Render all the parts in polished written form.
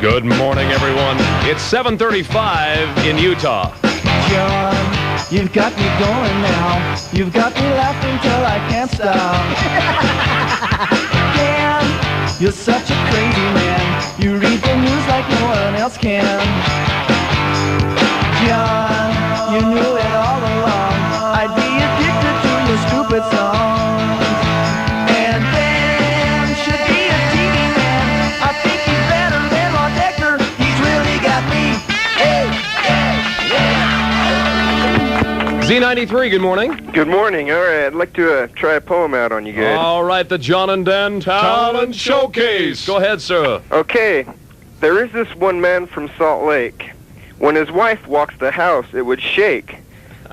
Good morning, everyone. It's 7:35 in Utah. John, you've got me going now. You've got me laughing till I can't stop. Dan, you're such a crazy man. You read the news like no one else can. John, you knew it all along. I'd be addicted to your stupid songs. And Dan should be a TV man. I think he's better than Ron Decker. He's really got me. Hey, Z93, good morning. Good morning. All right, I'd like to try a poem out on you guys. All right, the Jon and Dan Talent Showcase. Go ahead, sir. Okay, there is this one man from Salt Lake. When his wife walks the house, it would shake.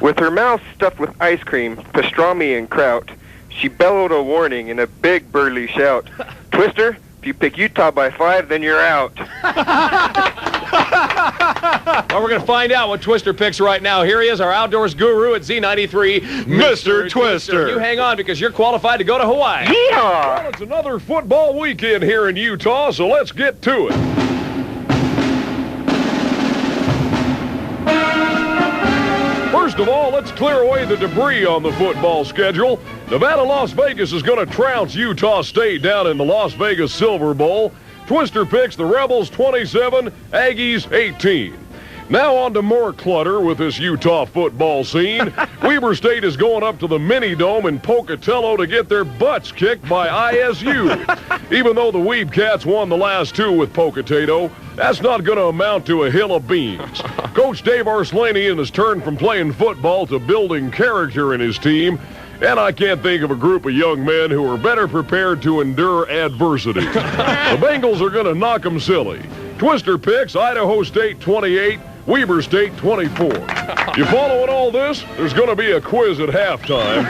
With her mouth stuffed with ice cream, pastrami, and kraut, she bellowed a warning in a big burly shout. Twister, if you pick Utah by 5, then you're out. Well, we're going to find out what Twister picks right now. Here he is, our outdoors guru at Z93, Mr. Twister. You hang on because you're qualified to go to Hawaii. Yeehaw! Well, it's another football weekend here in Utah, so let's get to it. First of all, let's clear away the debris on the football schedule. Nevada-Las Vegas is going to trounce Utah State down in the Las Vegas Silver Bowl. Twister picks the Rebels 27, Aggies 18. Now on to more clutter with this Utah football scene. Weber State is going up to the Mini-Dome in Pocatello to get their butts kicked by ISU. Even though the Weeb Cats won the last two with Pocatello, that's not going to amount to a hill of beans. Coach Dave Arslanian has turned from playing football to building character in his team, and I can't think of a group of young men who are better prepared to endure adversity. The Bengals are going to knock them silly. Twister picks Idaho State 28, Weber State 24. You following all this? There's going to be a quiz at halftime.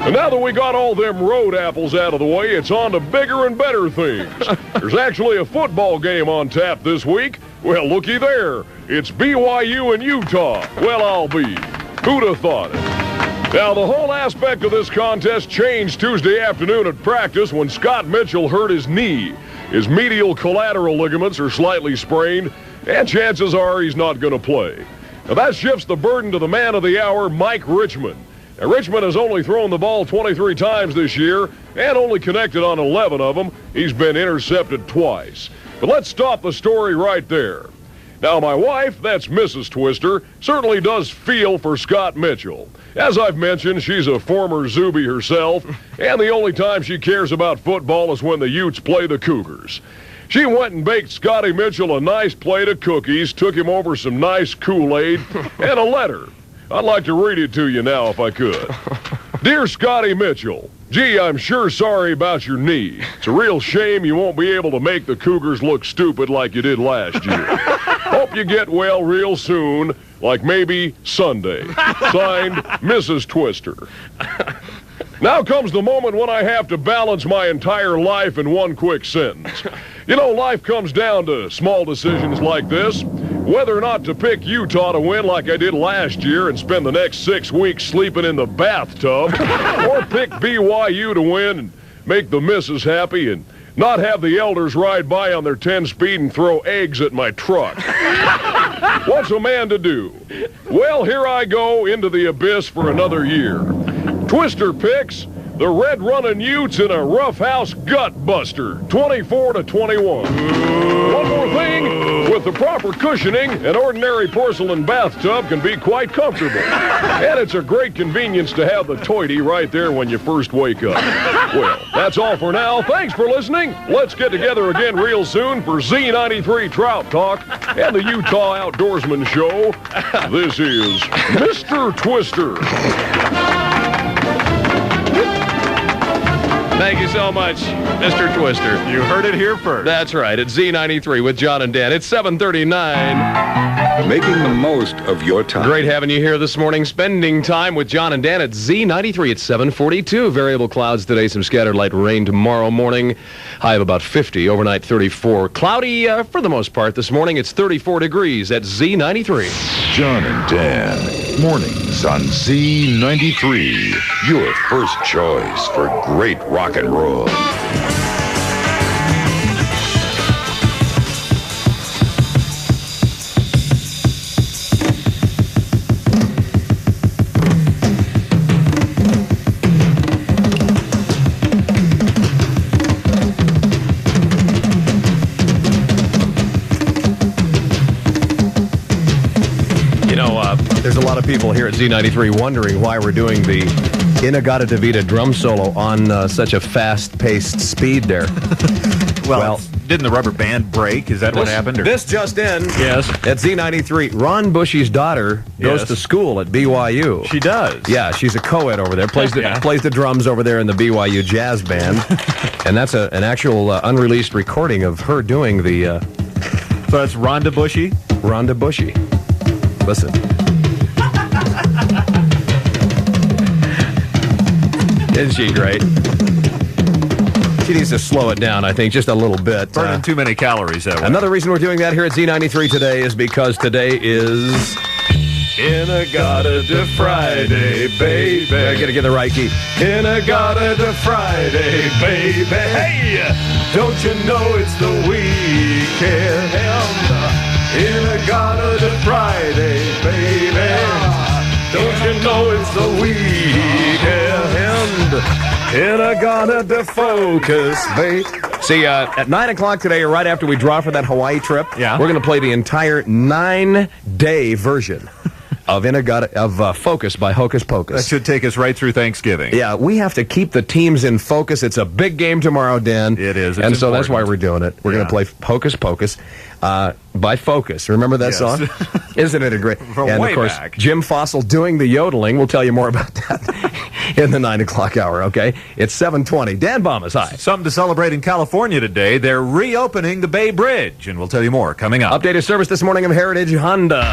And now that we got all them road apples out of the way, it's on to bigger and better things. There's actually a football game on tap this week. Well, looky there. It's BYU and Utah. Well, I'll be. Who'd have thought it? Now, the whole aspect of this contest changed Tuesday afternoon at practice when Scott Mitchell hurt his knee. His medial collateral ligaments are slightly sprained, and chances are he's not going to play. Now, that shifts the burden to the man of the hour, Mike Richmond. Now, Richmond has only thrown the ball 23 times this year and only connected on 11 of them. He's been intercepted twice. But let's stop the story right there. Now, my wife, that's Mrs. Twister, certainly does feel for Scott Mitchell. As I've mentioned, she's a former Zuby herself, and the only time she cares about football is when the Utes play the Cougars. She went and baked Scotty Mitchell a nice plate of cookies, took him over some nice Kool-Aid, and a letter. I'd like to read it to you now if I could. Dear Scotty Mitchell, gee, I'm sure sorry about your knee. It's a real shame you won't be able to make the Cougars look stupid like you did last year. Hope you get well real soon, like maybe Sunday. Signed, Mrs. Twister. Now comes the moment when I have to balance my entire life in one quick sentence. You know, life comes down to small decisions like this. Whether or not to pick Utah to win like I did last year and spend the next 6 weeks sleeping in the bathtub, or pick BYU to win and make the missus happy and not have the elders ride by on their 10-speed and throw eggs at my truck. What's a man to do? Well, here I go into the abyss for another year. Twister picks the Red Runnin' Utes in a roughhouse gut buster, 24-21. One more thing, with the proper cushioning, an ordinary porcelain bathtub can be quite comfortable. And it's a great convenience to have the toity right there when you first wake up. Well, that's all for now. Thanks for listening. Let's get together again real soon for Z93 Trout Talk and the Utah Outdoorsman Show. This is Mr. Twister. Thank you so much, Mr. Twister. You heard it here first. That's right, at Z93 with Jon and Dan. It's 7:39. Making the most of your time. Great having you here this morning, spending time with Jon and Dan at Z93 at 7:42. Variable clouds today, some scattered light rain tomorrow morning. High of about 50, overnight 34. Cloudy for the most part this morning. It's 34 degrees at Z93. Jon and Dan, mornings on Z93. Your first choice for great rock and roll. people here at Z93 wondering why we're doing the Inagata Davida drum solo on such a fast-paced speed there. Well, didn't the rubber band break? Is that what happened? Or? This just in. Yes. At Z93, Ron Bushy's daughter goes to school at BYU. She does. Yeah, she's a co-ed over there. Plays the drums over there in the BYU Jazz Band. And that's an actual unreleased recording of her doing the... So that's Rhonda Bushy? Rhonda Bushy. Listen. Isn't she great? She needs to slow it down, I think, just a little bit. Burning too many calories that way. Another reason we're doing that here at Z93 today is because today is... Inagata to Friday, baby. I gotta get the right key. Inagata to Friday, baby. Hey, don't you know it's the weekend? Inagata to Friday, baby. Don't you know it's the weekend? Inagata to focus, baby. See, at 9 o'clock today, or right after we draw for that Hawaii trip, we're going to play the entire 9-day version of Focus by Hocus Pocus. That should take us right through Thanksgiving. Yeah, we have to keep the teams in focus. It's a big game tomorrow, Dan. It is. And so that's why we're doing it. We're going to play Hocus Pocus by Focus. Remember that song? Isn't it a great... And, of course, back. Jim Fossil doing the yodeling. We'll tell you more about that in the 9 o'clock hour, okay? It's 7:20. Dan Bomas, hi. Something to celebrate in California today. They're reopening the Bay Bridge, and we'll tell you more coming up. Updated service this morning of Heritage Honda.